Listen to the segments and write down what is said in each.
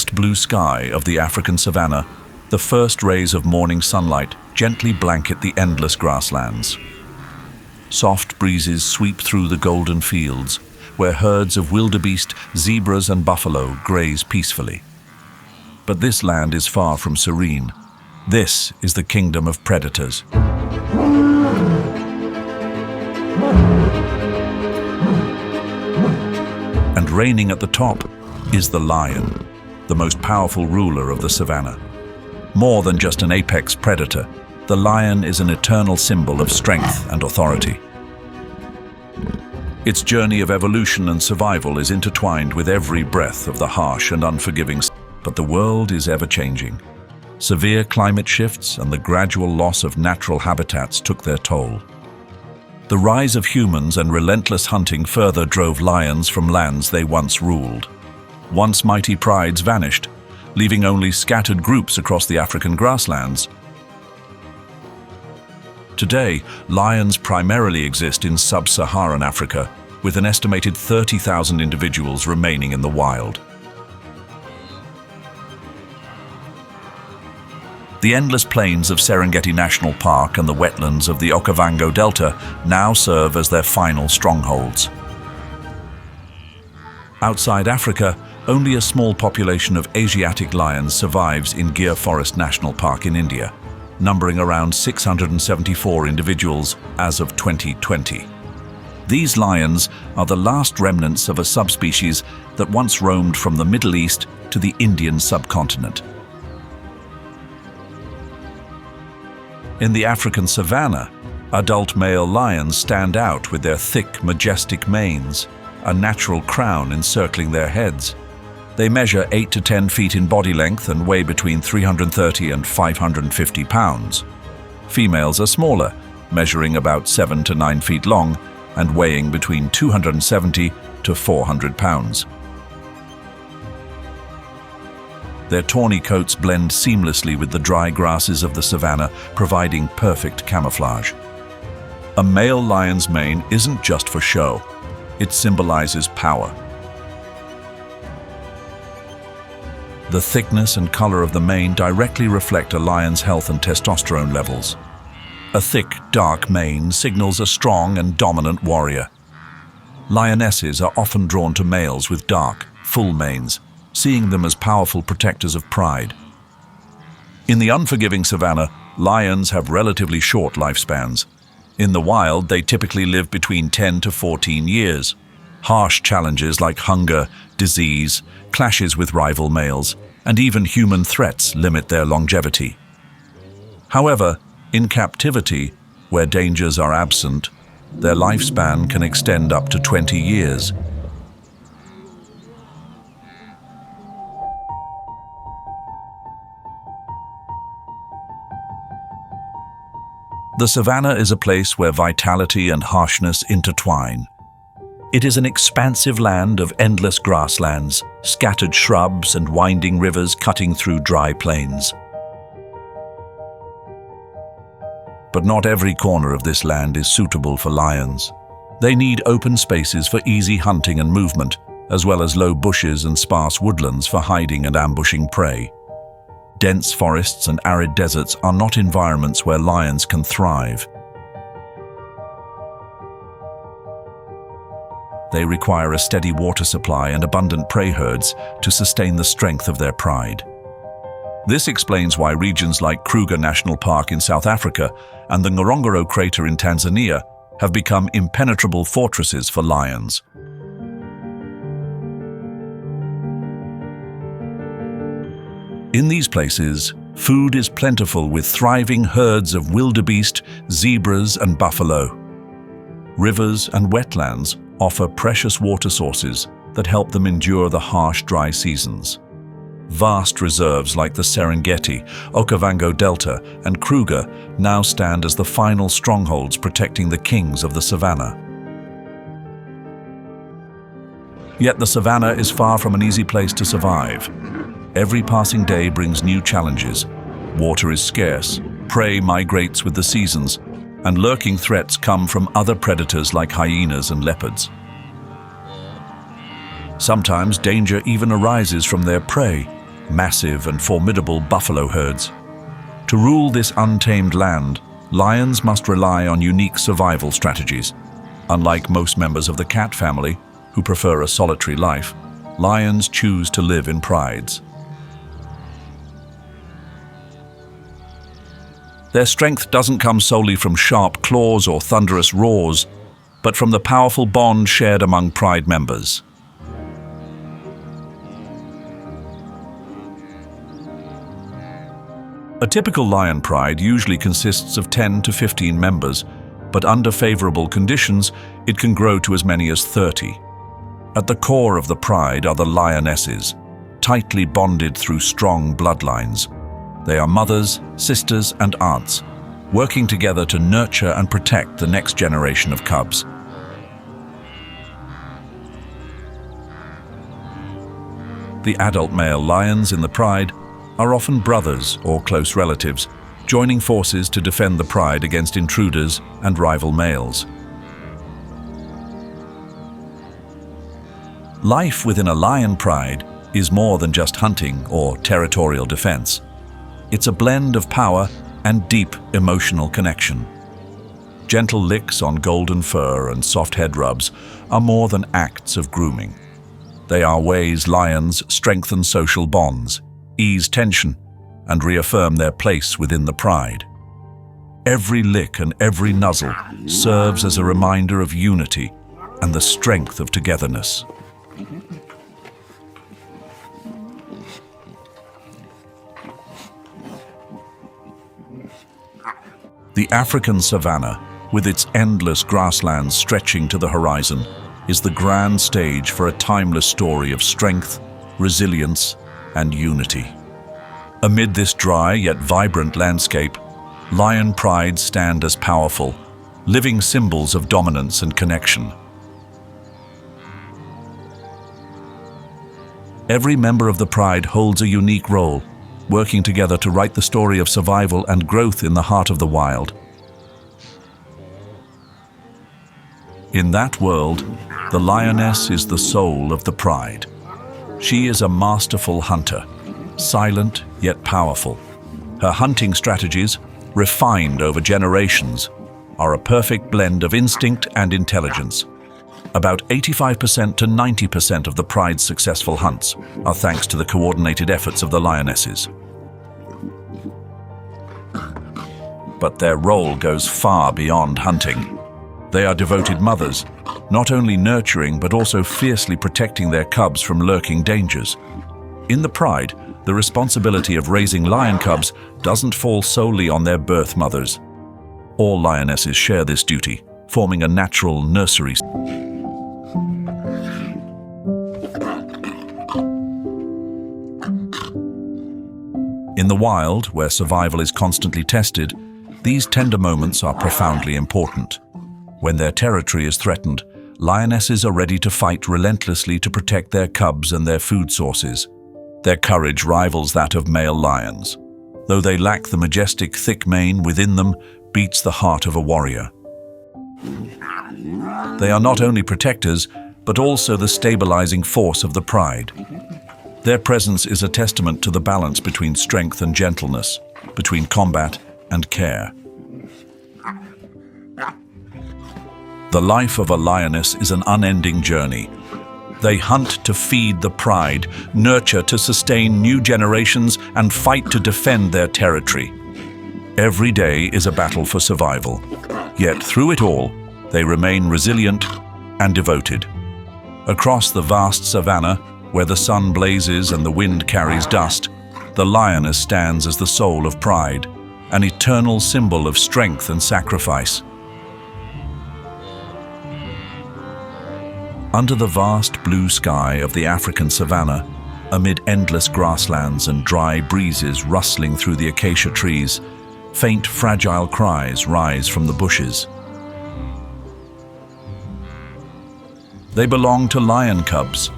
Blue sky of the African savanna, the first rays of morning sunlight gently blanket the endless grasslands. Soft breezes sweep through the golden fields, where herds of wildebeest, zebras and buffalo graze peacefully. But this land is far from serene. This is the kingdom of predators. And reigning at the top is the lion, the most powerful ruler of the savanna. More than just an apex predator, the lion is an eternal symbol of strength and authority. Its journey of evolution and survival is intertwined with every breath of the harsh and unforgiving. But the world is ever-changing. Severe climate shifts and the gradual loss of natural habitats took their toll. The rise of humans and relentless hunting further drove lions from lands they once ruled. Once mighty prides vanished, leaving only scattered groups across the African grasslands. Today, lions primarily exist in sub-Saharan Africa, with an estimated 30,000 individuals remaining in the wild. The endless plains of Serengeti National Park and the wetlands of the Okavango Delta now serve as their final strongholds. Outside Africa, only a small population of Asiatic lions survives in Gir Forest National Park in India, numbering around 674 individuals as of 2020. These lions are the last remnants of a subspecies that once roamed from the Middle East to the Indian subcontinent. In the African savanna, adult male lions stand out with their thick, majestic manes, a natural crown encircling their heads. They measure 8 to 10 feet in body length and weigh between 330 and 550 pounds. Females are smaller, measuring about 7 to 9 feet long and weighing between 270 to 400 pounds. Their tawny coats blend seamlessly with the dry grasses of the savanna, providing perfect camouflage. A male lion's mane isn't just for show. It symbolizes power. The thickness and color of the mane directly reflect a lion's health and testosterone levels. A thick, dark mane signals a strong and dominant warrior. Lionesses are often drawn to males with dark, full manes, seeing them as powerful protectors of pride. In the unforgiving savanna, lions have relatively short lifespans. In the wild, they typically live between 10 to 14 years. Harsh challenges like hunger, disease, clashes with rival males, and even human threats limit their longevity. However, in captivity, where dangers are absent, their lifespan can extend up to 20 years. The savanna is a place where vitality and harshness intertwine. It is an expansive land of endless grasslands, scattered shrubs and winding rivers cutting through dry plains. But not every corner of this land is suitable for lions. They need open spaces for easy hunting and movement, as well as low bushes and sparse woodlands for hiding and ambushing prey. Dense forests and arid deserts are not environments where lions can thrive. They require a steady water supply and abundant prey herds to sustain the strength of their pride. This explains why regions like Kruger National Park in South Africa and the Ngorongoro crater in Tanzania have become impenetrable fortresses for lions. In these places, food is plentiful with thriving herds of wildebeest, zebras and buffalo. Rivers and wetlands offer precious water sources that help them endure the harsh, dry seasons. Vast reserves like the Serengeti, Okavango Delta, and Kruger now stand as the final strongholds protecting the kings of the savanna. Yet the savanna is far from an easy place to survive. Every passing day brings new challenges. Water is scarce, prey migrates with the seasons, and lurking threats come from other predators like hyenas and leopards. Sometimes danger even arises from their prey, massive and formidable buffalo herds. To rule this untamed land, lions must rely on unique survival strategies. Unlike most members of the cat family, who prefer a solitary life, lions choose to live in prides. Their strength doesn't come solely from sharp claws or thunderous roars, but from the powerful bond shared among pride members. A typical lion pride usually consists of 10 to 15 members, but under favorable conditions, it can grow to as many as 30. At the core of the pride are the lionesses, tightly bonded through strong bloodlines. They are mothers, sisters, and aunts, working together to nurture and protect the next generation of cubs. The adult male lions in the pride are often brothers or close relatives, joining forces to defend the pride against intruders and rival males. Life within a lion pride is more than just hunting or territorial defense. It's a blend of power and deep emotional connection. Gentle licks on golden fur and soft head rubs are more than acts of grooming. They are ways lions strengthen social bonds, ease tension, and reaffirm their place within the pride. Every lick and every nuzzle serves as a reminder of unity and the strength of togetherness. The African savanna, with its endless grasslands stretching to the horizon, is the grand stage for a timeless story of strength, resilience, and unity. Amid this dry yet vibrant landscape, lion prides stand as powerful, living symbols of dominance and connection. Every member of the pride holds a unique role, working together to write the story of survival and growth in the heart of the wild. In that world, the lioness is the soul of the pride. She is a masterful hunter, silent yet powerful. Her hunting strategies, refined over generations, are a perfect blend of instinct and intelligence. About 85% to 90% of the pride's successful hunts are thanks to the coordinated efforts of the lionesses. But their role goes far beyond hunting. They are devoted mothers, not only nurturing but also fiercely protecting their cubs from lurking dangers. In the pride, the responsibility of raising lion cubs doesn't fall solely on their birth mothers. All lionesses share this duty, forming a natural nursery. In the wild, where survival is constantly tested, these tender moments are profoundly important. When their territory is threatened, lionesses are ready to fight relentlessly to protect their cubs and their food sources. Their courage rivals that of male lions. Though they lack the majestic, thick mane within them, beats the heart of a warrior. They are not only protectors, but also the stabilizing force of the pride. Their presence is a testament to the balance between strength and gentleness, between combat and care. The life of a lioness is an unending journey. They hunt to feed the pride, nurture to sustain new generations, and fight to defend their territory. Every day is a battle for survival. Yet through it all, they remain resilient and devoted. Across the vast savannah, where the sun blazes and the wind carries dust, the lioness stands as the soul of pride, an eternal symbol of strength and sacrifice. Under the vast blue sky of the African savannah, amid endless grasslands and dry breezes rustling through the acacia trees, faint, fragile cries rise from the bushes. They belong to lion cubs,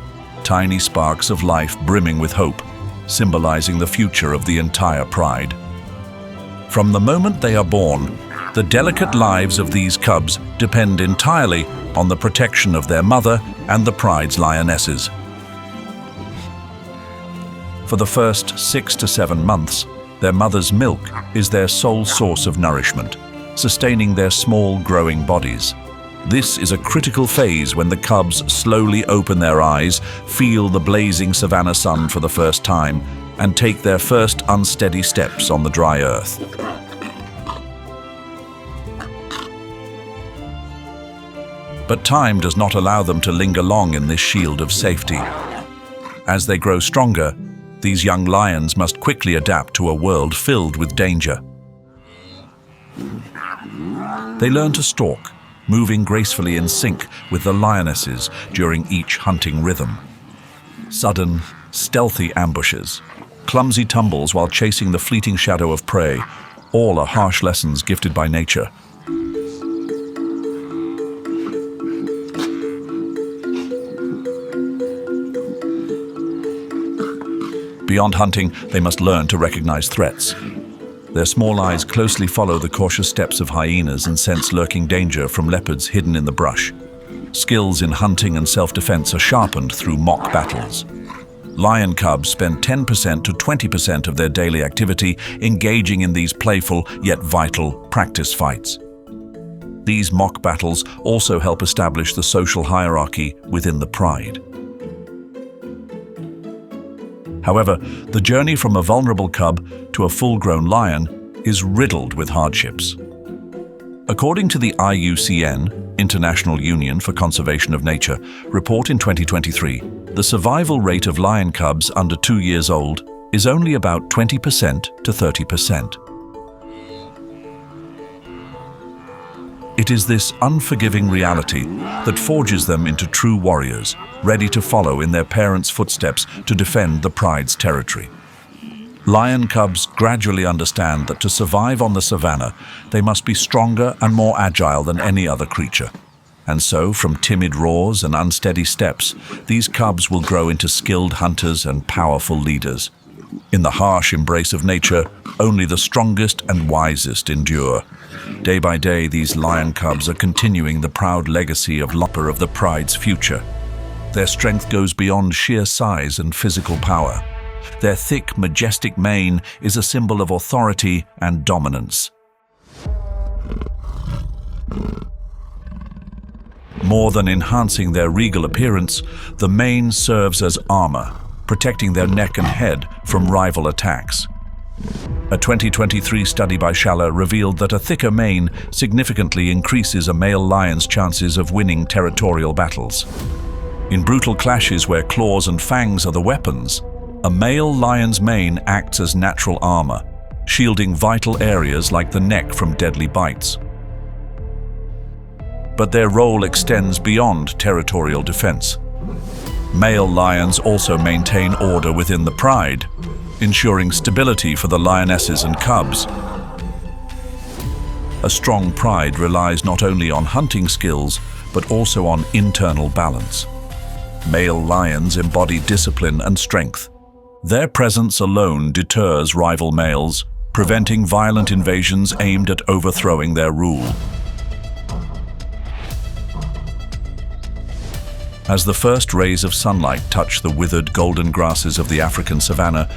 tiny sparks of life brimming with hope, symbolizing the future of the entire pride. From the moment they are born, the delicate lives of these cubs depend entirely on the protection of their mother and the pride's lionesses. For the first 6 to 7 months, their mother's milk is their sole source of nourishment, sustaining their small, growing bodies. This is a critical phase when the cubs slowly open their eyes, feel the blazing savanna sun for the first time, and take their first unsteady steps on the dry earth. But time does not allow them to linger long in this shield of safety. As they grow stronger, these young lions must quickly adapt to a world filled with danger. They learn to stalk, moving gracefully in sync with the lionesses during each hunting rhythm. Sudden, stealthy ambushes, clumsy tumbles while chasing the fleeting shadow of prey, all are harsh lessons gifted by nature. Beyond hunting, they must learn to recognize threats. Their small eyes closely follow the cautious steps of hyenas and sense lurking danger from leopards hidden in the brush. Skills in hunting and self-defense are sharpened through mock battles. Lion cubs spend 10% to 20% of their daily activity engaging in these playful yet vital practice fights. These mock battles also help establish the social hierarchy within the pride. However, the journey from a vulnerable cub to a full-grown lion is riddled with hardships. According to the IUCN, International Union for Conservation of Nature, report in 2023, the survival rate of lion cubs under 2 years old is only about 20% to 30%. It is this unforgiving reality that forges them into true warriors, ready to follow in their parents' footsteps to defend the pride's territory. Lion cubs gradually understand that to survive on the savannah, they must be stronger and more agile than any other creature. And so, from timid roars and unsteady steps, these cubs will grow into skilled hunters and powerful leaders. In the harsh embrace of nature, only the strongest and wisest endure. Day by day, these lion cubs are continuing the proud legacy of Leopard of the pride's future. Their strength goes beyond sheer size and physical power. Their thick, majestic mane is a symbol of authority and dominance. More than enhancing their regal appearance, the mane serves as armor, protecting their neck and head from rival attacks. A 2023 study by Schaller revealed that a thicker mane significantly increases a male lion's chances of winning territorial battles. In brutal clashes where claws and fangs are the weapons, a male lion's mane acts as natural armor, shielding vital areas like the neck from deadly bites. But their role extends beyond territorial defense. Male lions also maintain order within the pride, ensuring stability for the lionesses and cubs. A strong pride relies not only on hunting skills, but also on internal balance. Male lions embody discipline and strength. Their presence alone deters rival males, preventing violent invasions aimed at overthrowing their rule. As the first rays of sunlight touch the withered golden grasses of the African savanna,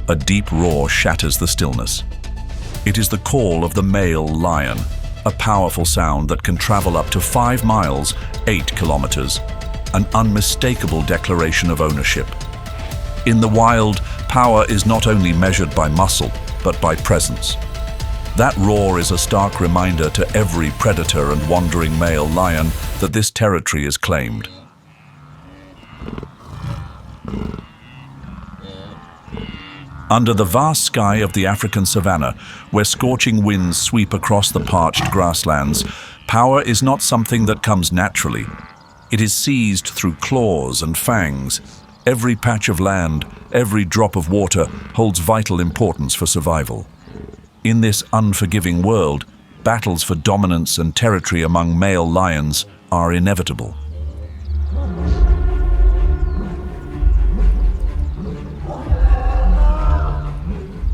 a deep roar shatters the stillness. It is the call of the male lion, a powerful sound that can travel up to 5 miles, 8 kilometers, an unmistakable declaration of ownership. In the wild, power is not only measured by muscle, but by presence. That roar is a stark reminder to every predator and wandering male lion that this territory is claimed. Under the vast sky of the African savanna, where scorching winds sweep across the parched grasslands, power is not something that comes naturally. It is seized through claws and fangs. Every patch of land, every drop of water holds vital importance for survival. In this unforgiving world, battles for dominance and territory among male lions are inevitable.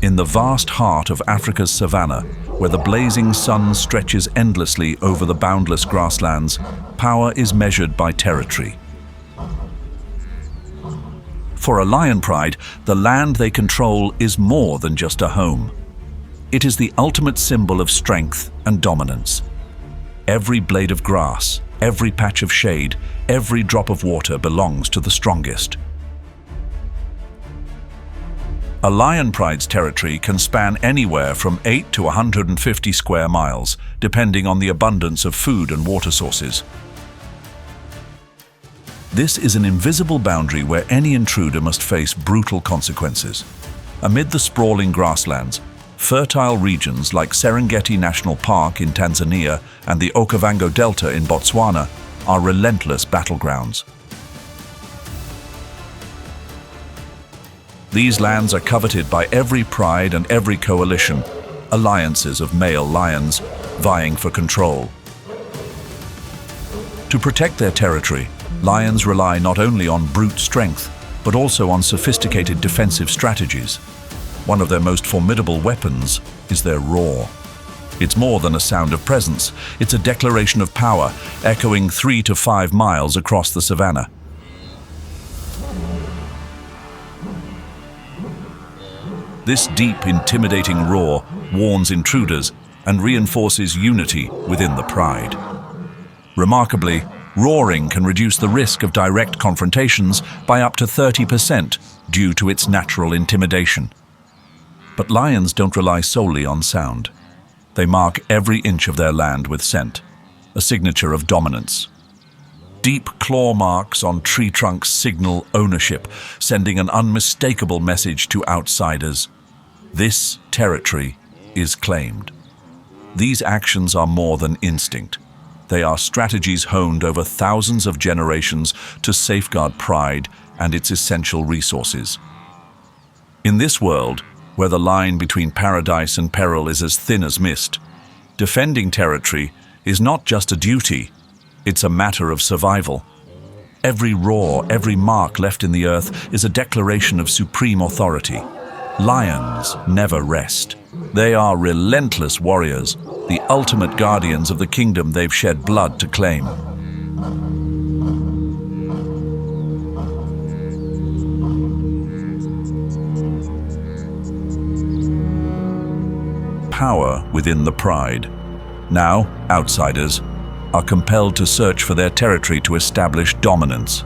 In the vast heart of Africa's savanna, where the blazing sun stretches endlessly over the boundless grasslands, power is measured by territory. For a lion pride, the land they control is more than just a home. It is the ultimate symbol of strength and dominance. Every blade of grass, every patch of shade, every drop of water belongs to the strongest. A lion pride's territory can span anywhere from 8 to 150 square miles, depending on the abundance of food and water sources. This is an invisible boundary where any intruder must face brutal consequences. Amid the sprawling grasslands, fertile regions like Serengeti National Park in Tanzania and the Okavango Delta in Botswana are relentless battlegrounds. These lands are coveted by every pride and every coalition, alliances of male lions vying for control. To protect their territory, lions rely not only on brute strength, but also on sophisticated defensive strategies. One of their most formidable weapons is their roar. It's more than a sound of presence, it's a declaration of power, echoing 3 to 5 miles across the savannah. This deep, intimidating roar warns intruders and reinforces unity within the pride. Remarkably, roaring can reduce the risk of direct confrontations by up to 30% due to its natural intimidation. But lions don't rely solely on sound. They mark every inch of their land with scent, a signature of dominance. Deep claw marks on tree trunks signal ownership, sending an unmistakable message to outsiders. This territory is claimed. These actions are more than instinct. They are strategies honed over thousands of generations to safeguard pride and its essential resources. In this world, where the line between paradise and peril is as thin as mist, defending territory is not just a duty, it's a matter of survival. Every roar, every mark left in the earth is a declaration of supreme authority. Lions never rest. They are relentless warriors, the ultimate guardians of the kingdom they've shed blood to claim. Power within the pride. Now, outsiders are compelled to search for their territory to establish dominance.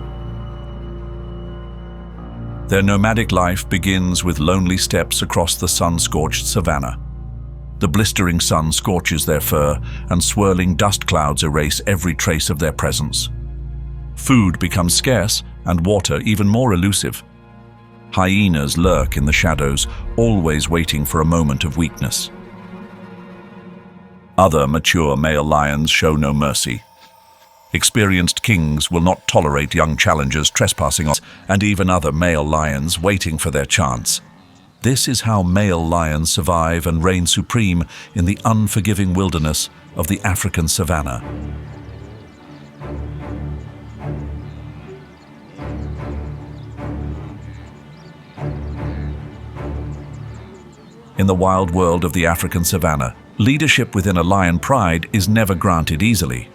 Their nomadic life begins with lonely steps across the sun-scorched savannah. The blistering sun scorches their fur, and swirling dust clouds erase every trace of their presence. Food becomes scarce, and water even more elusive. Hyenas lurk in the shadows, always waiting for a moment of weakness. Other mature male lions show no mercy. Experienced kings will not tolerate young challengers trespassing on, and even other male lions waiting for their chance. This is how male lions survive and reign supreme in the unforgiving wilderness of the African savannah. In the wild world of the African savannah, leadership within a lion pride is never granted easily.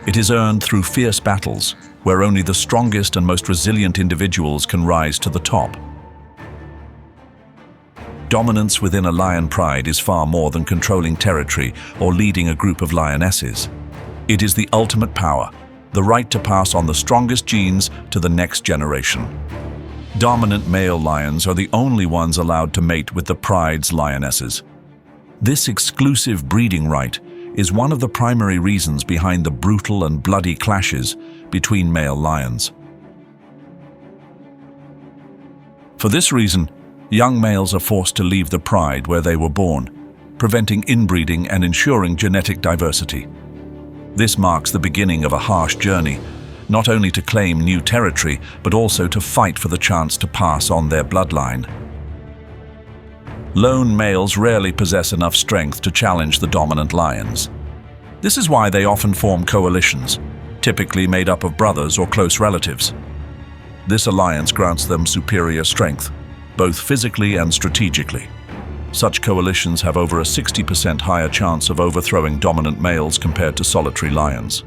It is earned through fierce battles, where only the strongest and most resilient individuals can rise to the top. Dominance within a lion pride is far more than controlling territory or leading a group of lionesses. It is the ultimate power, the right to pass on the strongest genes to the next generation. Dominant male lions are the only ones allowed to mate with the pride's lionesses. This exclusive breeding right is one of the primary reasons behind the brutal and bloody clashes between male lions. For this reason, young males are forced to leave the pride where they were born, preventing inbreeding and ensuring genetic diversity. This marks the beginning of a harsh journey, not only to claim new territory, but also to fight for the chance to pass on their bloodline. Lone males rarely possess enough strength to challenge the dominant lions. This is why they often form coalitions, typically made up of brothers or close relatives. This alliance grants them superior strength, both physically and strategically. Such coalitions have over a 60% higher chance of overthrowing dominant males compared to solitary lions.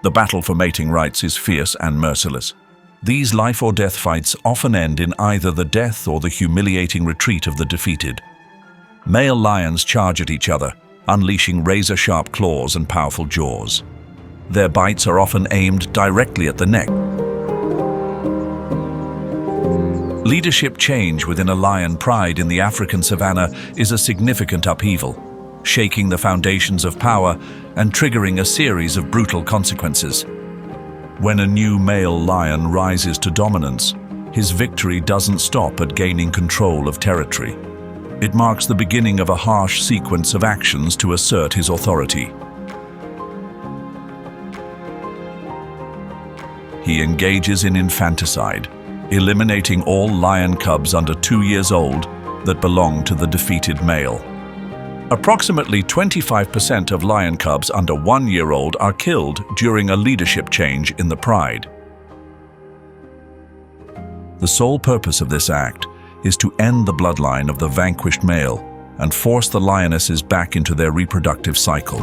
The battle for mating rights is fierce and merciless. These life-or-death fights often end in either the death or the humiliating retreat of the defeated. Male lions charge at each other, unleashing razor-sharp claws and powerful jaws. Their bites are often aimed directly at the neck. Leadership change within a lion pride in the African savannah is a significant upheaval, shaking the foundations of power and triggering a series of brutal consequences. When a new male lion rises to dominance, his victory doesn't stop at gaining control of territory. It marks the beginning of a harsh sequence of actions to assert his authority. He engages in infanticide, eliminating all lion cubs under 2 years old that belong to the defeated male. Approximately 25% of lion cubs under 1 year old are killed during a leadership change in the pride. The sole purpose of this act is to end the bloodline of the vanquished male and force the lionesses back into their reproductive cycle.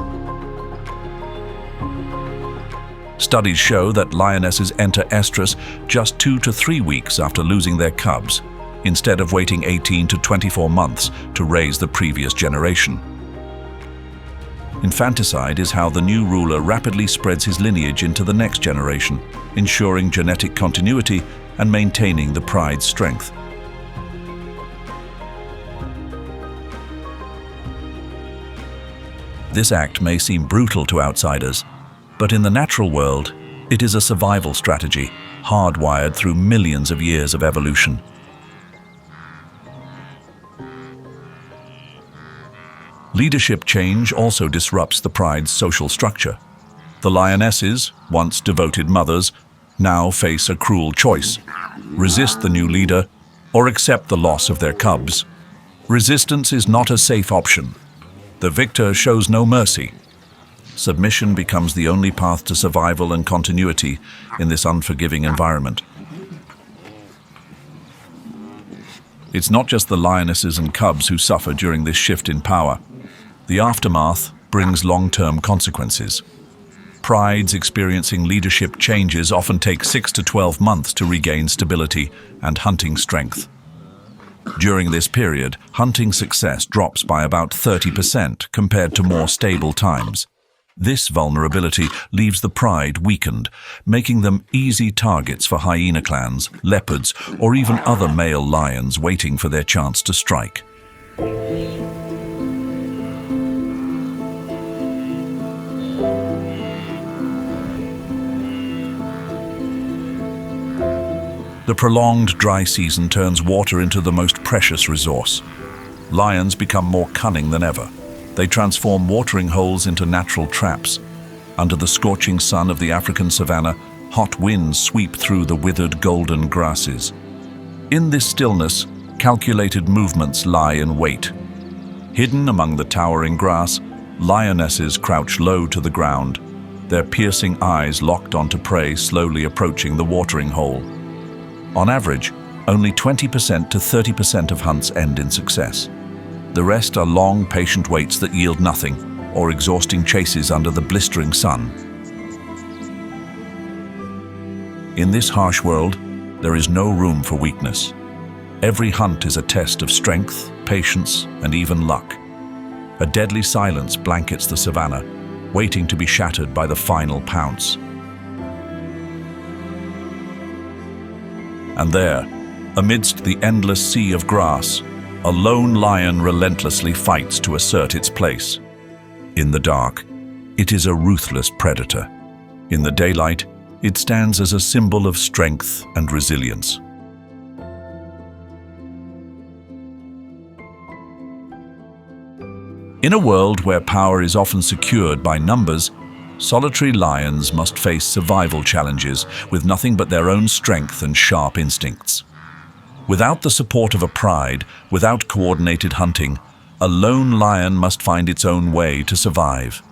Studies show that lionesses enter estrus just 2 to 3 weeks after losing their cubs, instead of waiting 18 to 24 months to raise the previous generation. Infanticide is how the new ruler rapidly spreads his lineage into the next generation, ensuring genetic continuity and maintaining the pride's strength. This act may seem brutal to outsiders, but in the natural world, it is a survival strategy, hardwired through millions of years of evolution. Leadership change also disrupts the pride's social structure. The lionesses, once devoted mothers, now face a cruel choice: resist the new leader or accept the loss of their cubs. Resistance is not a safe option. The victor shows no mercy. Submission becomes the only path to survival and continuity in this unforgiving environment. It's not just the lionesses and cubs who suffer during this shift in power. The aftermath brings long-term consequences. Prides experiencing leadership changes often take 6 to 12 months to regain stability and hunting strength. During this period, hunting success drops by about 30% compared to more stable times. This vulnerability leaves the pride weakened, making them easy targets for hyena clans, leopards, or even other male lions waiting for their chance to strike. The prolonged dry season turns water into the most precious resource. Lions become more cunning than ever. They transform watering holes into natural traps. Under the scorching sun of the African savannah, hot winds sweep through the withered golden grasses. In this stillness, calculated movements lie in wait. Hidden among the towering grass, lionesses crouch low to the ground, their piercing eyes locked onto prey slowly approaching the watering hole. On average, only 20% to 30% of hunts end in success. The rest are long, patient waits that yield nothing, or exhausting chases under the blistering sun. In this harsh world, there is no room for weakness. Every hunt is a test of strength, patience, and even luck. A deadly silence blankets the savannah, waiting to be shattered by the final pounce. And there, amidst the endless sea of grass, a lone lion relentlessly fights to assert its place. In the dark, it is a ruthless predator. In the daylight, it stands as a symbol of strength and resilience. In a world where power is often secured by numbers, solitary lions must face survival challenges with nothing but their own strength and sharp instincts. Without the support of a pride, without coordinated hunting, a lone lion must find its own way to survive.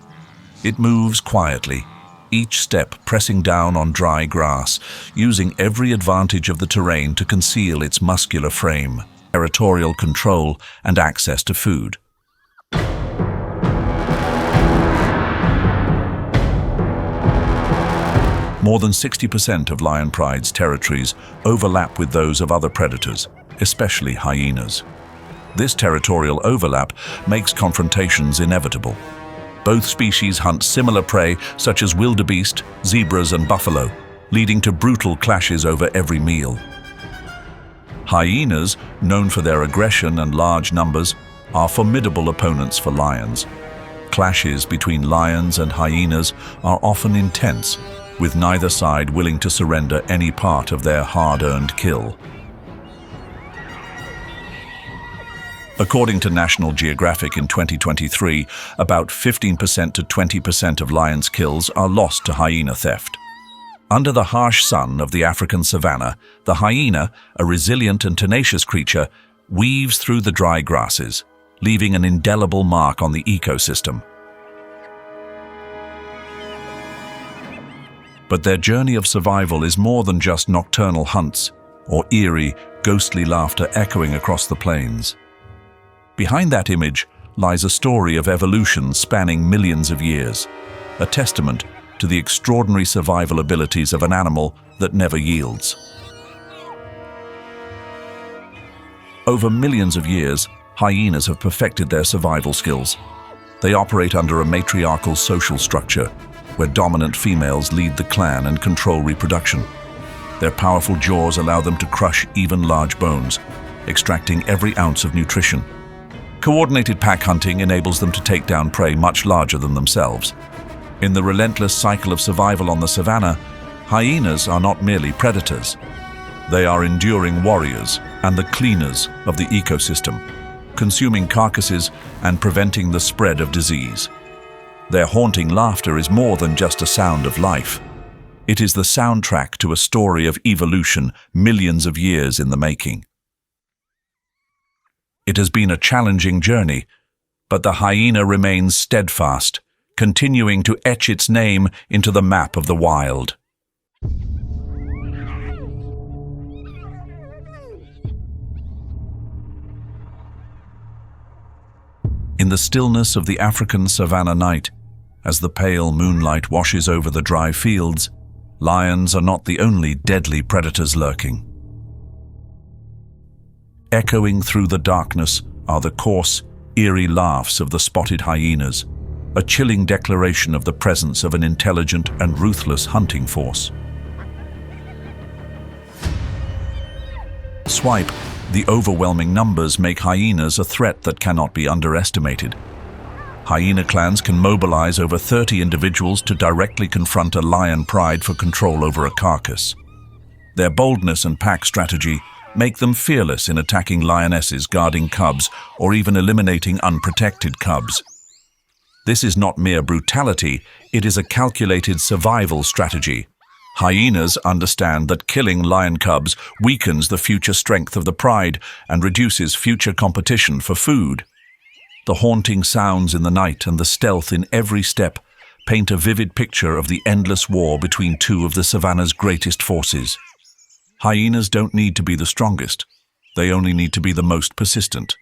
It moves quietly, each step pressing down on dry grass, using every advantage of the terrain to conceal its muscular frame, territorial control, and access to food. More than 60% of lion pride's territories overlap with those of other predators, especially hyenas. This territorial overlap makes confrontations inevitable. Both species hunt similar prey such as wildebeest, zebras and buffalo, leading to brutal clashes over every meal. Hyenas, known for their aggression and large numbers, are formidable opponents for lions. Clashes between lions and hyenas are often intense, with neither side willing to surrender any part of their hard-earned kill. According to National Geographic in 2023, about 15% to 20% of lions' kills are lost to hyena theft. Under the harsh sun of the African savannah, the hyena, a resilient and tenacious creature, weaves through the dry grasses, leaving an indelible mark on the ecosystem. But their journey of survival is more than just nocturnal hunts or eerie, ghostly laughter echoing across the plains. Behind that image lies a story of evolution spanning millions of years, a testament to the extraordinary survival abilities of an animal that never yields. Over millions of years, hyenas have perfected their survival skills. They operate under a matriarchal social structure, where dominant females lead the clan and control reproduction. Their powerful jaws allow them to crush even large bones, extracting every ounce of nutrition. Coordinated pack hunting enables them to take down prey much larger than themselves. In the relentless cycle of survival on the savannah, hyenas are not merely predators. They are enduring warriors and the cleaners of the ecosystem, consuming carcasses and preventing the spread of disease. Their haunting laughter is more than just a sound of life. It is the soundtrack to a story of evolution millions of years in the making. It has been a challenging journey, but the hyena remains steadfast, continuing to etch its name into the map of the wild. In the stillness of the African savannah night, as the pale moonlight washes over the dry fields, lions are not the only deadly predators lurking. Echoing through the darkness are the coarse, eerie laughs of the spotted hyenas, a chilling declaration of the presence of an intelligent and ruthless hunting force. Swipe, the overwhelming numbers make hyenas a threat that cannot be underestimated. Hyena clans can mobilize over 30 individuals to directly confront a lion pride for control over a carcass. Their boldness and pack strategy make them fearless in attacking lionesses guarding cubs or even eliminating unprotected cubs. This is not mere brutality, it is a calculated survival strategy. Hyenas understand that killing lion cubs weakens the future strength of the pride and reduces future competition for food. The haunting sounds in the night and the stealth in every step paint a vivid picture of the endless war between two of the savannah's greatest forces. Hyenas don't need to be the strongest, they only need to be the most persistent.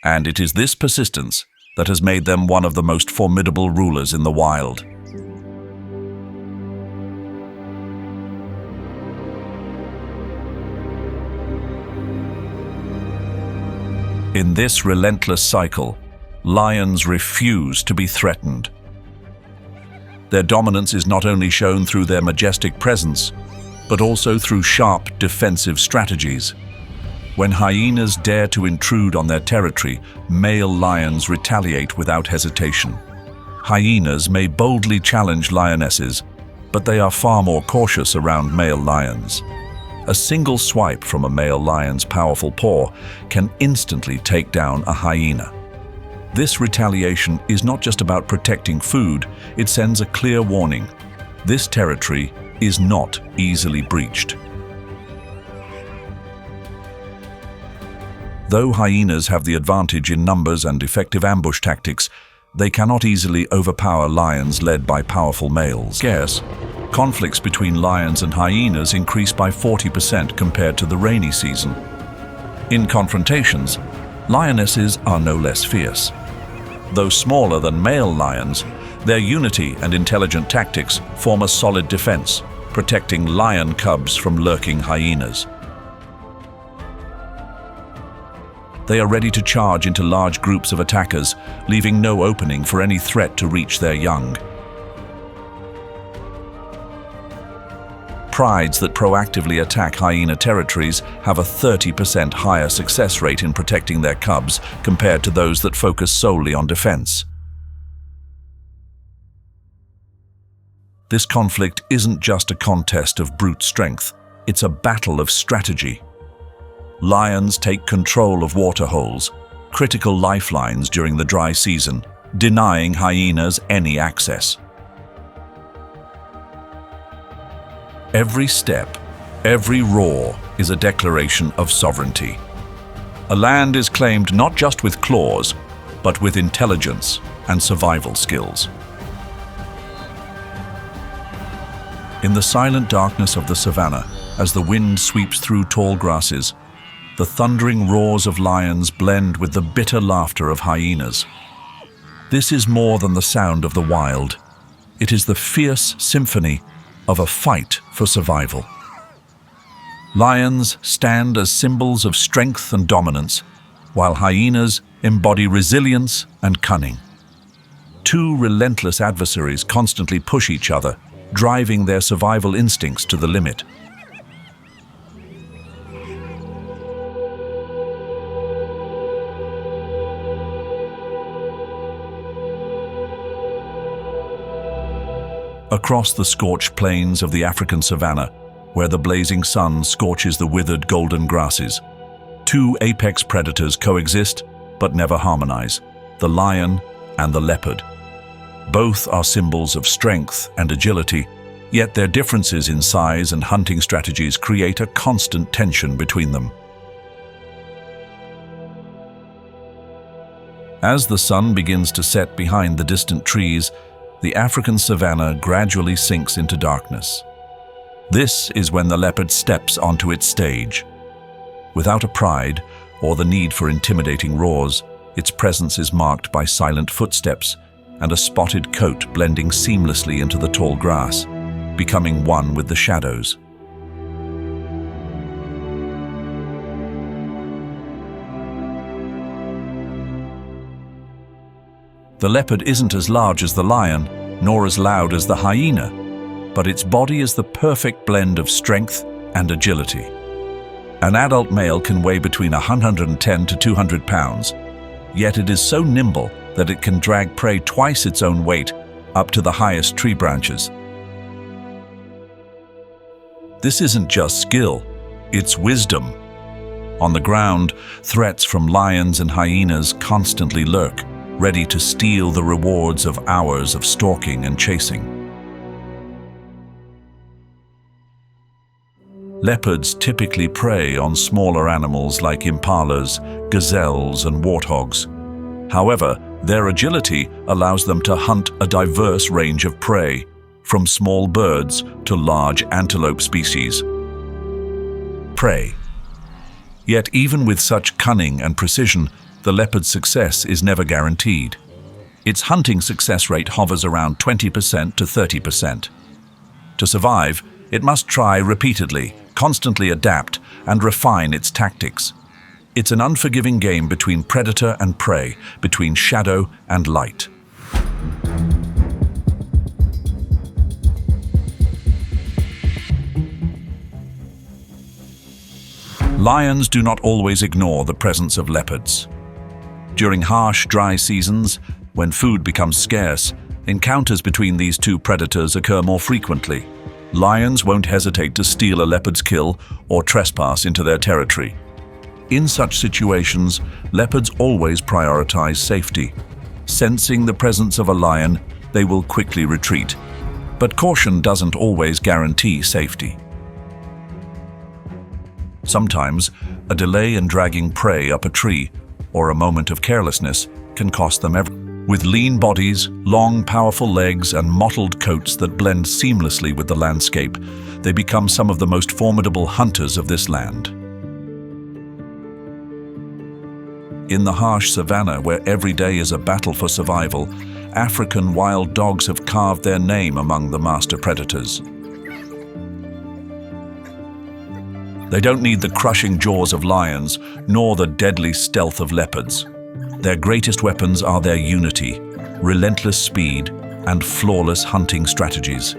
And it is this persistence that has made them one of the most formidable rulers in the wild. In this relentless cycle, lions refuse to be threatened. Their dominance is not only shown through their majestic presence, but also through sharp defensive strategies. When hyenas dare to intrude on their territory, male lions retaliate without hesitation. Hyenas may boldly challenge lionesses, but they are far more cautious around male lions. A single swipe from a male lion's powerful paw can instantly take down a hyena. This retaliation is not just about protecting food, it sends a clear warning. This territory is not easily breached. Though hyenas have the advantage in numbers and effective ambush tactics, they cannot easily overpower lions led by powerful males. Scarce, conflicts between lions and hyenas increase by 40% compared to the rainy season. In confrontations, lionesses are no less fierce. Though smaller than male lions, their unity and intelligent tactics form a solid defense, protecting lion cubs from lurking hyenas. They are ready to charge into large groups of attackers, leaving no opening for any threat to reach their young. Prides that proactively attack hyena territories have a 30% higher success rate in protecting their cubs compared to those that focus solely on defense. This conflict isn't just a contest of brute strength, it's a battle of strategy. Lions take control of waterholes, critical lifelines during the dry season, denying hyenas any access. Every step, every roar is a declaration of sovereignty. A land is claimed not just with claws, but with intelligence and survival skills. In the silent darkness of the savannah, as the wind sweeps through tall grasses, the thundering roars of lions blend with the bitter laughter of hyenas. This is more than the sound of the wild. It is the fierce symphony of a fight for survival. Lions stand as symbols of strength and dominance, while hyenas embody resilience and cunning. Two relentless adversaries constantly push each other, driving their survival instincts to the limit. Across the scorched plains of the African savannah, where the blazing sun scorches the withered golden grasses, two apex predators coexist but never harmonize, the lion and the leopard. Both are symbols of strength and agility, yet their differences in size and hunting strategies create a constant tension between them. As the sun begins to set behind the distant trees, the African savannah gradually sinks into darkness. This is when the leopard steps onto its stage. Without a pride or the need for intimidating roars, its presence is marked by silent footsteps and a spotted coat blending seamlessly into the tall grass, becoming one with the shadows. The leopard isn't as large as the lion, nor as loud as the hyena, but its body is the perfect blend of strength and agility. An adult male can weigh between 110 to 200 pounds, yet it is so nimble that it can drag prey twice its own weight up to the highest tree branches. This isn't just skill, it's wisdom. On the ground, threats from lions and hyenas constantly lurk, ready to steal the rewards of hours of stalking and chasing. Leopards typically prey on smaller animals like impalas, gazelles, and warthogs. However, their agility allows them to hunt a diverse range of prey, from small birds to large antelope species. Prey. Yet even with such cunning and precision, the leopard's success is never guaranteed. Its hunting success rate hovers around 20% to 30%. To survive, it must try repeatedly, constantly adapt, and refine its tactics. It's an unforgiving game between predator and prey, between shadow and light. Lions do not always ignore the presence of leopards. During harsh, dry seasons, when food becomes scarce, encounters between these two predators occur more frequently. Lions won't hesitate to steal a leopard's kill or trespass into their territory. In such situations, leopards always prioritize safety. Sensing the presence of a lion, they will quickly retreat. But caution doesn't always guarantee safety. Sometimes, a delay in dragging prey up a tree or a moment of carelessness can cost them everything. With lean bodies, long, powerful legs, and mottled coats that blend seamlessly with the landscape, they become some of the most formidable hunters of this land. In the harsh savannah, where every day is a battle for survival, African wild dogs have carved their name among the master predators. They don't need the crushing jaws of lions, nor the deadly stealth of leopards. Their greatest weapons are their unity, relentless speed, and flawless hunting strategies.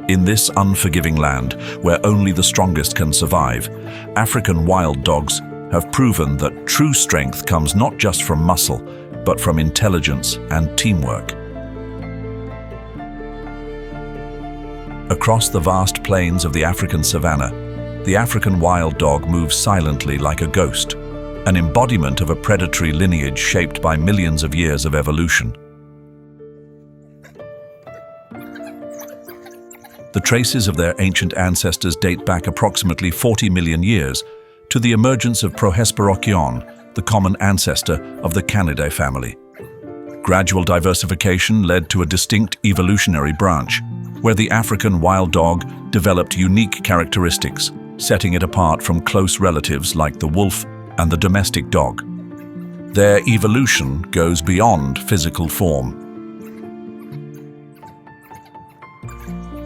In this unforgiving land, where only the strongest can survive, African wild dogs have proven that true strength comes not just from muscle, but from intelligence and teamwork. Across the vast plains of the African savannah, the African wild dog moves silently like a ghost, an embodiment of a predatory lineage shaped by millions of years of evolution. The traces of their ancient ancestors date back approximately 40 million years to the emergence of Prohesperokion, the common ancestor of the Canidae family. Gradual diversification led to a distinct evolutionary branch, where the African wild dog developed unique characteristics, setting it apart from close relatives like the wolf and the domestic dog. Their evolution goes beyond physical form.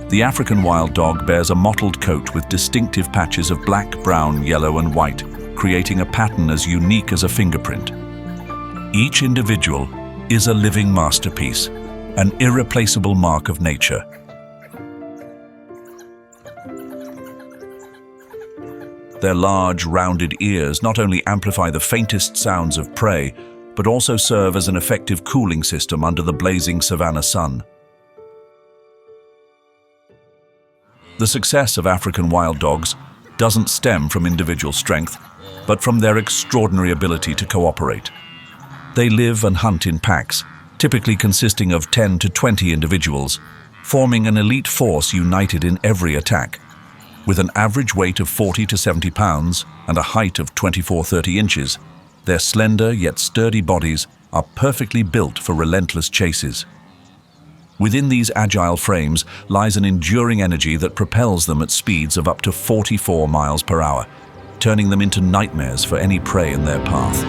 The African wild dog bears a mottled coat with distinctive patches of black, brown, yellow, and white, creating a pattern as unique as a fingerprint. Each individual is a living masterpiece, an irreplaceable mark of nature. Their large, rounded ears not only amplify the faintest sounds of prey, but also serve as an effective cooling system under the blazing savannah sun. The success of African wild dogs doesn't stem from individual strength, but from their extraordinary ability to cooperate. They live and hunt in packs, typically consisting of 10 to 20 individuals, forming an elite force united in every attack. With an average weight of 40 to 70 pounds and a height of 24-30 inches, their slender yet sturdy bodies are perfectly built for relentless chases. Within these agile frames lies an enduring energy that propels them at speeds of up to 44 miles per hour, turning them into nightmares for any prey in their path.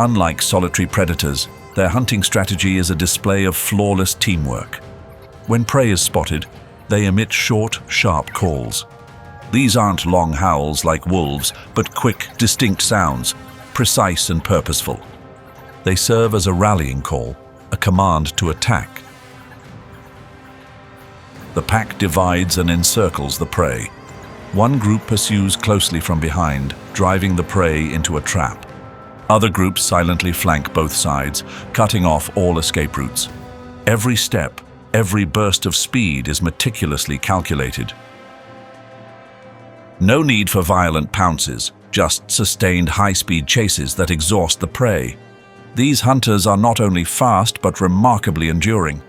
Unlike solitary predators, their hunting strategy is a display of flawless teamwork. When prey is spotted, they emit short, sharp calls. These aren't long howls like wolves, but quick, distinct sounds, precise and purposeful. They serve as a rallying call, a command to attack. The pack divides and encircles the prey. One group pursues closely from behind, driving the prey into a trap. Other groups silently flank both sides, cutting off all escape routes. Every step, every burst of speed is meticulously calculated. No need for violent pounces, just sustained high-speed chases that exhaust the prey. These hunters are not only fast but remarkably enduring.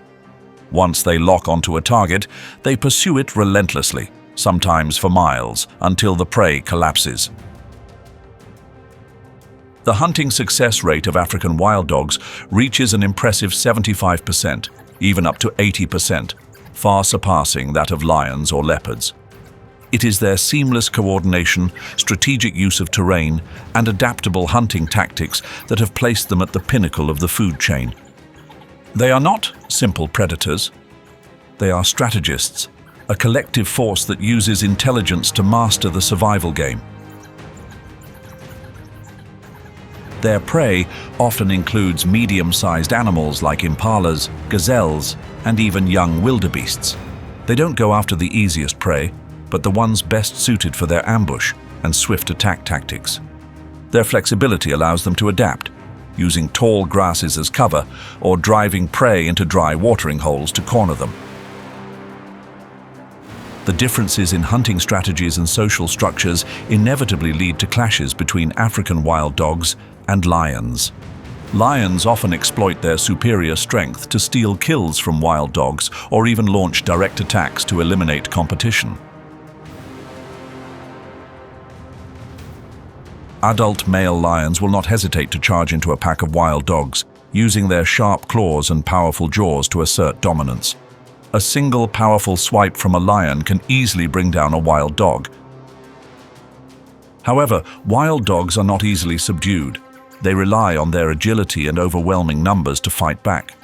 Once they lock onto a target, they pursue it relentlessly, sometimes for miles, until the prey collapses. The hunting success rate of African wild dogs reaches an impressive 75%, even up to 80%, far surpassing that of lions or leopards. It is their seamless coordination, strategic use of terrain, and adaptable hunting tactics that have placed them at the pinnacle of the food chain. They are not simple predators. They are strategists, a collective force that uses intelligence to master the survival game. Their prey often includes medium-sized animals like impalas, gazelles, and even young wildebeests. They don't go after the easiest prey, but the ones best suited for their ambush and swift attack tactics. Their flexibility allows them to adapt, using tall grasses as cover or driving prey into dry watering holes to corner them. The differences in hunting strategies and social structures inevitably lead to clashes between African wild dogs and lions. Lions often exploit their superior strength to steal kills from wild dogs or even launch direct attacks to eliminate competition. Adult male lions will not hesitate to charge into a pack of wild dogs, using their sharp claws and powerful jaws to assert dominance. A single powerful swipe from a lion can easily bring down a wild dog. However, wild dogs are not easily subdued. They rely on their agility and overwhelming numbers to fight back.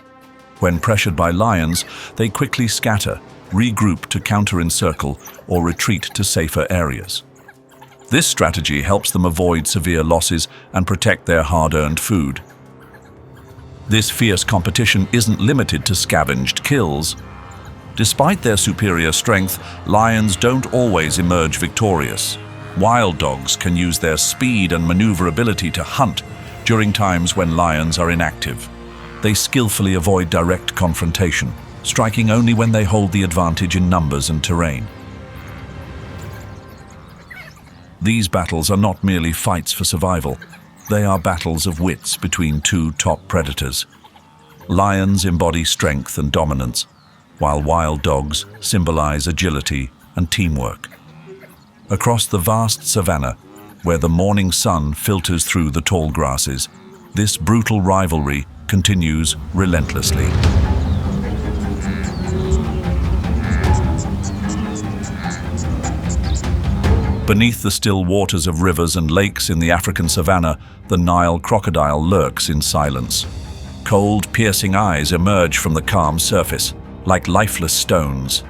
When pressured by lions, they quickly scatter, regroup to counter-encircle, or retreat to safer areas. This strategy helps them avoid severe losses and protect their hard-earned food. This fierce competition isn't limited to scavenged kills. Despite their superior strength, lions don't always emerge victorious. Wild dogs can use their speed and maneuverability to hunt during times when lions are inactive. They skillfully avoid direct confrontation, striking only when they hold the advantage in numbers and terrain. These battles are not merely fights for survival. They are battles of wits between two top predators. Lions embody strength and dominance, while wild dogs symbolize agility and teamwork. Across the vast savannah, where the morning sun filters through the tall grasses, this brutal rivalry continues relentlessly. Beneath the still waters of rivers and lakes in the African savannah, the Nile crocodile lurks in silence. Cold, piercing eyes emerge from the calm surface, like lifeless stones.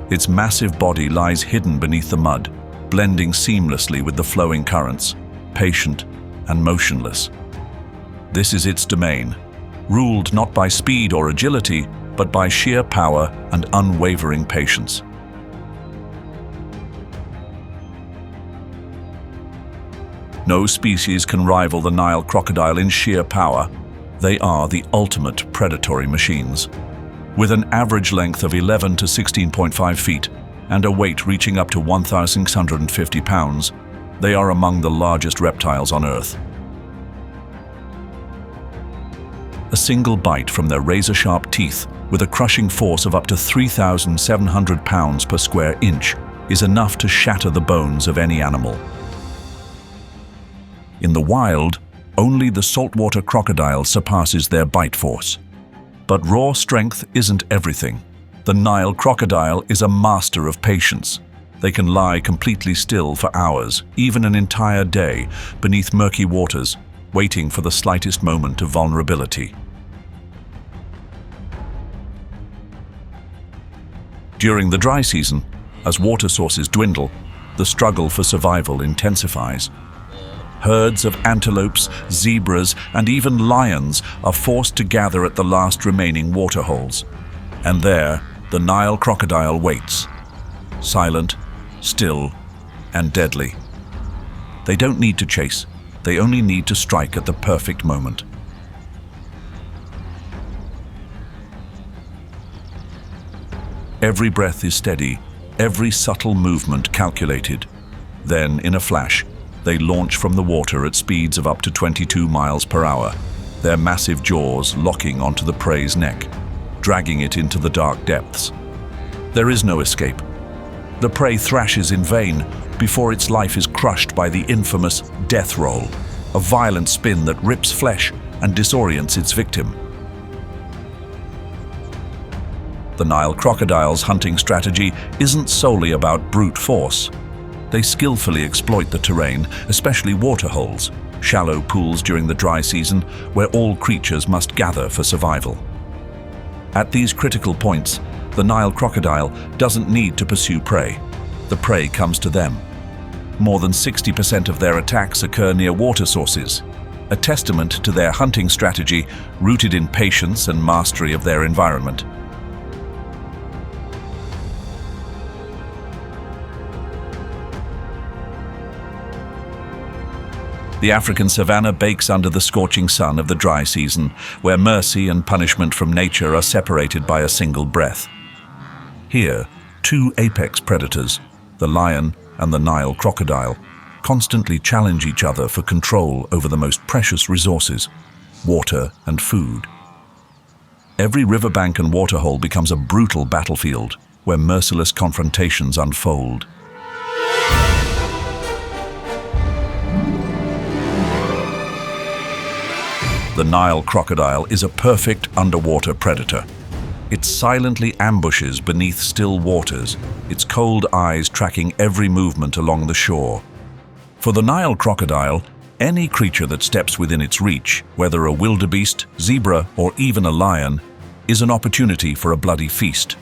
Its massive body lies hidden beneath the mud, blending seamlessly with the flowing currents, patient and motionless. This is its domain, ruled not by speed or agility, but by sheer power and unwavering patience. No species can rival the Nile crocodile in sheer power. They are the ultimate predatory machines. With an average length of 11 to 16.5 feet and a weight reaching up to 1,650 pounds, they are among the largest reptiles on Earth. A single bite from their razor-sharp teeth, with a crushing force of up to 3,700 pounds per square inch, is enough to shatter the bones of any animal. In the wild, only the saltwater crocodile surpasses their bite force. But raw strength isn't everything. The Nile crocodile is a master of patience. They can lie completely still for hours, even an entire day, beneath murky waters, waiting for the slightest moment of vulnerability. During the dry season, as water sources dwindle, the struggle for survival intensifies. Herds of antelopes, zebras, and even lions are forced to gather at the last remaining waterholes. And there, the Nile crocodile waits, silent, still, and deadly. They don't need to chase, they only need to strike at the perfect moment. Every breath is steady, every subtle movement calculated. Then, in a flash, they launch from the water at speeds of up to 22 miles per hour, their massive jaws locking onto the prey's neck, dragging it into the dark depths. There is no escape. The prey thrashes in vain before its life is crushed by the infamous death roll, a violent spin that rips flesh and disorients its victim. The Nile crocodile's hunting strategy isn't solely about brute force. They skillfully exploit the terrain, especially waterholes, shallow pools during the dry season where all creatures must gather for survival. At these critical points, the Nile crocodile doesn't need to pursue prey. The prey comes to them. More than 60% of their attacks occur near water sources, a testament to their hunting strategy rooted in patience and mastery of their environment. The African savannah bakes under the scorching sun of the dry season, where mercy and punishment from nature are separated by a single breath. Here, two apex predators, the lion and the Nile crocodile, constantly challenge each other for control over the most precious resources, water and food. Every riverbank and waterhole becomes a brutal battlefield where merciless confrontations unfold. The Nile crocodile is a perfect underwater predator. It silently ambushes beneath still waters, its cold eyes tracking every movement along the shore. For the Nile crocodile, Any creature that steps within its reach, whether a wildebeest, zebra, or even a lion, is an opportunity for a bloody feast.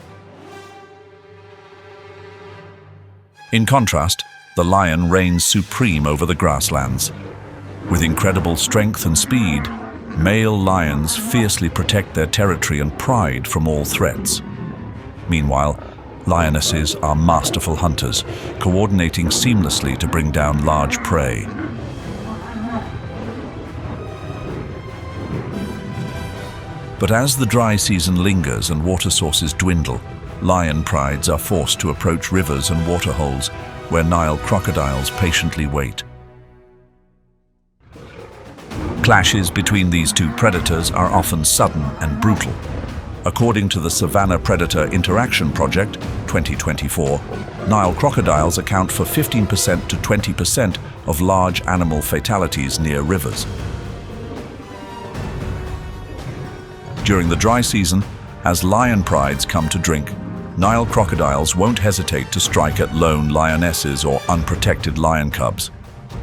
In contrast, the lion reigns supreme over the grasslands. With incredible strength and speed, male lions fiercely protect their territory and pride from all threats. Meanwhile, lionesses are masterful hunters, coordinating seamlessly to bring down large prey. But as the dry season lingers and water sources dwindle, lion prides are forced to approach rivers and waterholes where Nile crocodiles patiently wait. Clashes between these two predators are often sudden and brutal. According to the Savannah Predator Interaction Project 2024, Nile crocodiles account for 15% to 20% of large animal fatalities near rivers. During the dry season, as lion prides come to drink, Nile crocodiles won't hesitate to strike at lone lionesses or unprotected lion cubs.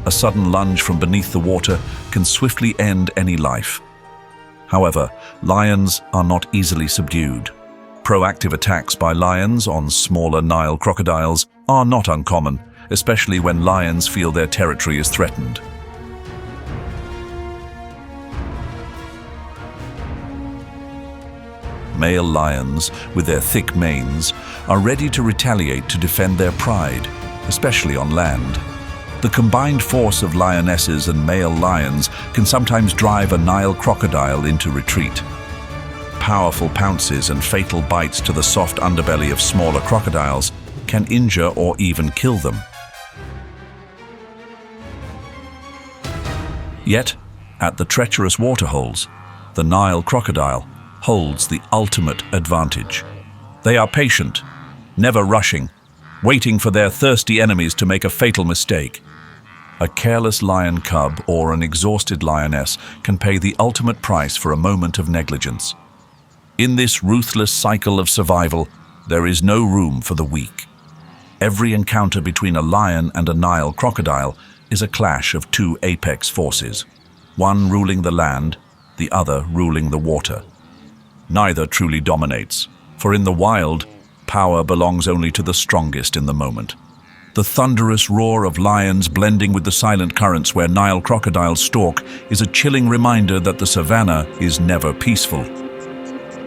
A sudden lunge from beneath the water can swiftly end any life. However, lions are not easily subdued. Proactive attacks by lions on smaller Nile crocodiles are not uncommon, especially when lions feel their territory is threatened. Male lions, with their thick manes, are ready to retaliate to defend their pride, especially on land. The combined force of lionesses and male lions can sometimes drive a Nile crocodile into retreat. Powerful pounces and fatal bites to the soft underbelly of smaller crocodiles can injure or even kill them. Yet, at the treacherous waterholes, the Nile crocodile holds the ultimate advantage. They are patient, never rushing, waiting for their thirsty enemies to make a fatal mistake. A careless lion cub or an exhausted lioness can pay the ultimate price for a moment of negligence. In this ruthless cycle of survival, there is no room for the weak. Every encounter between a lion and a Nile crocodile is a clash of two apex forces, one ruling the land, the other ruling the water. Neither truly dominates, for in the wild, power belongs only to the strongest in the moment. The thunderous roar of lions blending with the silent currents where Nile crocodiles stalk is a chilling reminder that the savannah is never peaceful.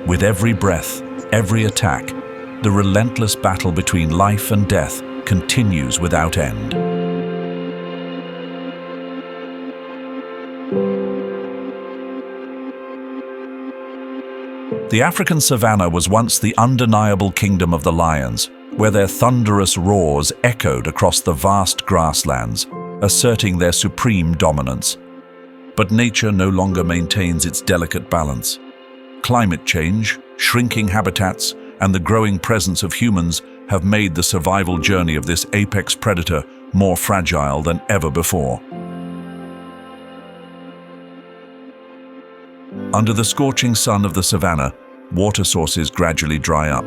With every breath, every attack, the relentless battle between life and death continues without end. The African savannah was once the undeniable kingdom of the lions, where their thunderous roars echoed across the vast grasslands, asserting their supreme dominance. But nature no longer maintains its delicate balance. Climate change, shrinking habitats, and the growing presence of humans have made the survival journey of this apex predator more fragile than ever before. Under the scorching sun of the savannah, water sources gradually dry up.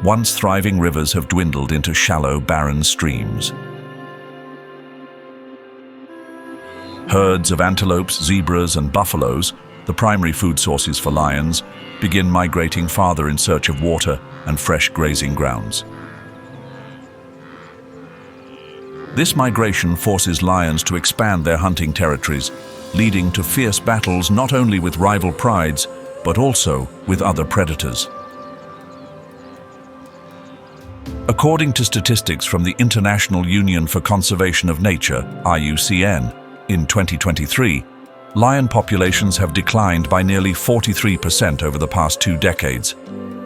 Once thriving rivers have dwindled into shallow, barren streams. Herds of antelopes, zebras, and buffaloes, the primary food sources for lions, begin migrating farther in search of water and fresh grazing grounds. This migration forces lions to expand their hunting territories, leading to fierce battles not only with rival prides, but also with other predators. According to statistics from the International Union for Conservation of Nature, IUCN, in 2023, lion populations have declined by nearly 43% over the past 2 decades.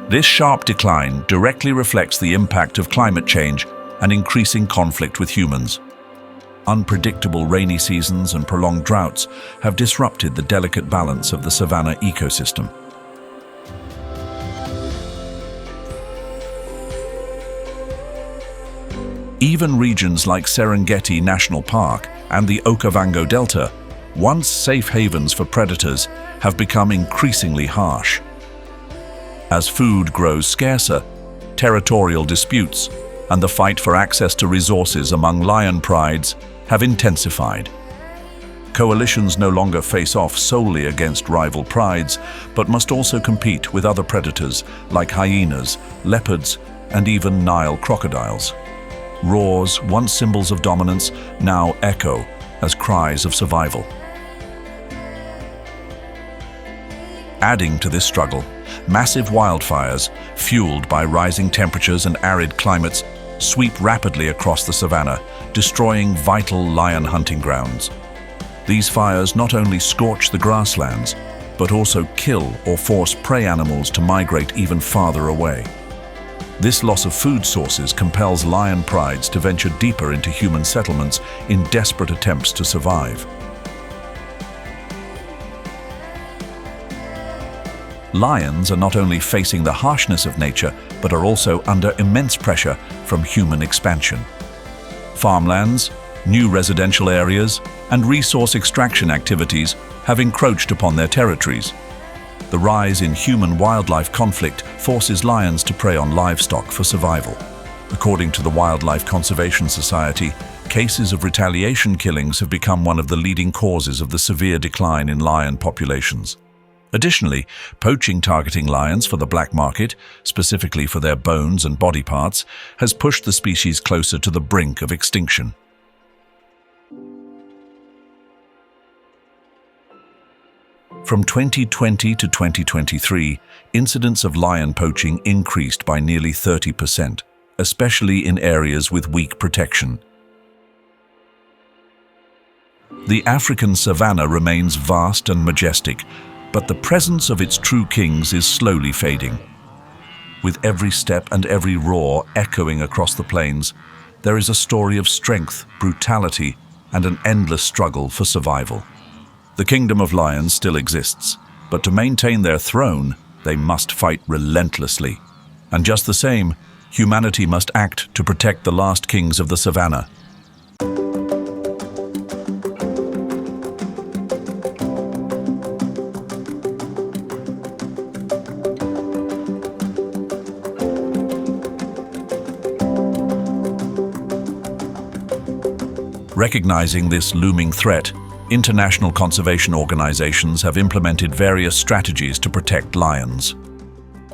This sharp decline directly reflects the impact of climate change and increasing conflict with humans. Unpredictable rainy seasons and prolonged droughts have disrupted the delicate balance of the savanna ecosystem. Even regions like Serengeti National Park and the Okavango Delta, once safe havens for predators, have become increasingly harsh. As food grows scarcer, territorial disputes and the fight for access to resources among lion prides have intensified. Coalitions no longer face off solely against rival prides, but must also compete with other predators like hyenas, leopards, and even Nile crocodiles. Roars, once symbols of dominance, now echo as cries of survival. Adding to this struggle, massive wildfires, fueled by rising temperatures and arid climates, sweep rapidly across the savannah, destroying vital lion hunting grounds. These fires not only scorch the grasslands, but also kill or force prey animals to migrate even farther away. This loss of food sources compels lion prides to venture deeper into human settlements in desperate attempts to survive. Lions are not only facing the harshness of nature, but are also under immense pressure from human expansion. Farmlands, new residential areas, and resource extraction activities have encroached upon their territories. The rise in human-wildlife conflict forces lions to prey on livestock for survival. According to the Wildlife Conservation Society, cases of retaliation killings have become one of the leading causes of the severe decline in lion populations. Additionally, poaching targeting lions for the black market, specifically for their bones and body parts, has pushed the species closer to the brink of extinction. From 2020 to 2023, incidents of lion poaching increased by nearly 30%, especially in areas with weak protection. The African savanna remains vast and majestic, but the presence of its true kings is slowly fading. With every step and every roar echoing across the plains, there is a story of strength, brutality, and an endless struggle for survival. The kingdom of lions still exists, but to maintain their throne, they must fight relentlessly. And just the same, humanity must act to protect the last kings of the savannah. Recognizing this looming threat, international conservation organizations have implemented various strategies to protect lions.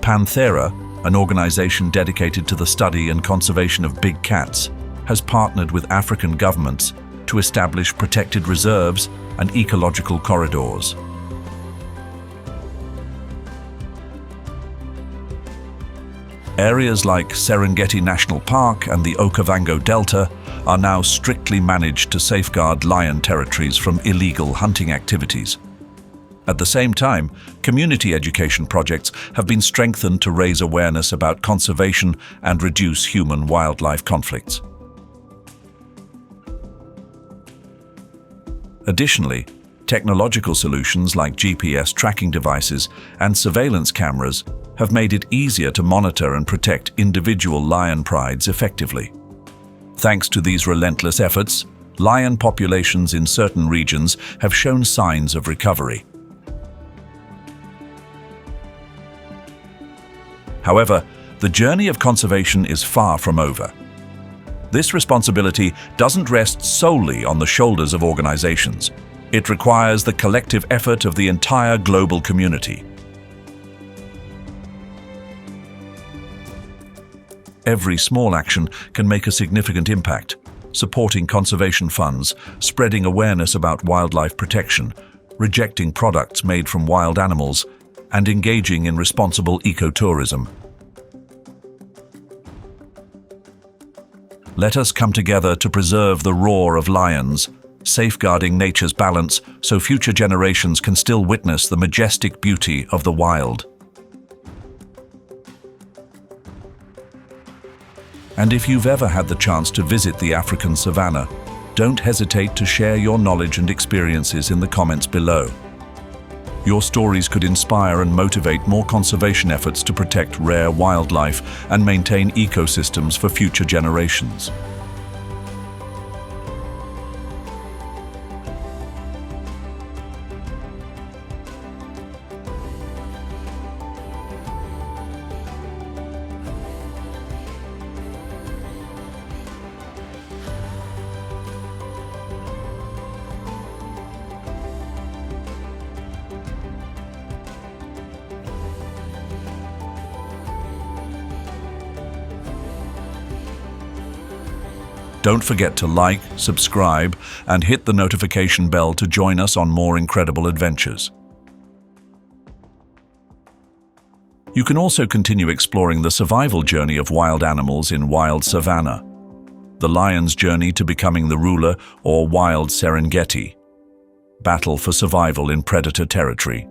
Panthera, an organization dedicated to the study and conservation of big cats, has partnered with African governments to establish protected reserves and ecological corridors. Areas like Serengeti National Park and the Okavango Delta are now strictly managed to safeguard lion territories from illegal hunting activities. At the same time, community education projects have been strengthened to raise awareness about conservation and reduce human-wildlife conflicts. Additionally, technological solutions like GPS tracking devices and surveillance cameras have made it easier to monitor and protect individual lion prides effectively. Thanks to these relentless efforts, lion populations in certain regions have shown signs of recovery. However, the journey of conservation is far from over. This responsibility doesn't rest solely on the shoulders of organizations. It requires the collective effort of the entire global community. Every small action can make a significant impact, supporting conservation funds, spreading awareness about wildlife protection, rejecting products made from wild animals, and engaging in responsible ecotourism. Let us come together to preserve the roar of lions, safeguarding nature's balance so future generations can still witness the majestic beauty of the wild. And if you've ever had the chance to visit the African savannah, don't hesitate to share your knowledge and experiences in the comments below. Your stories could inspire and motivate more conservation efforts to protect rare wildlife and maintain ecosystems for future generations. Don't forget to like, subscribe, and hit the notification bell to join us on more incredible adventures. You can also continue exploring the survival journey of wild animals in wild savannah, the lion's journey to becoming the ruler, or wild Serengeti, battle for survival in predator territory.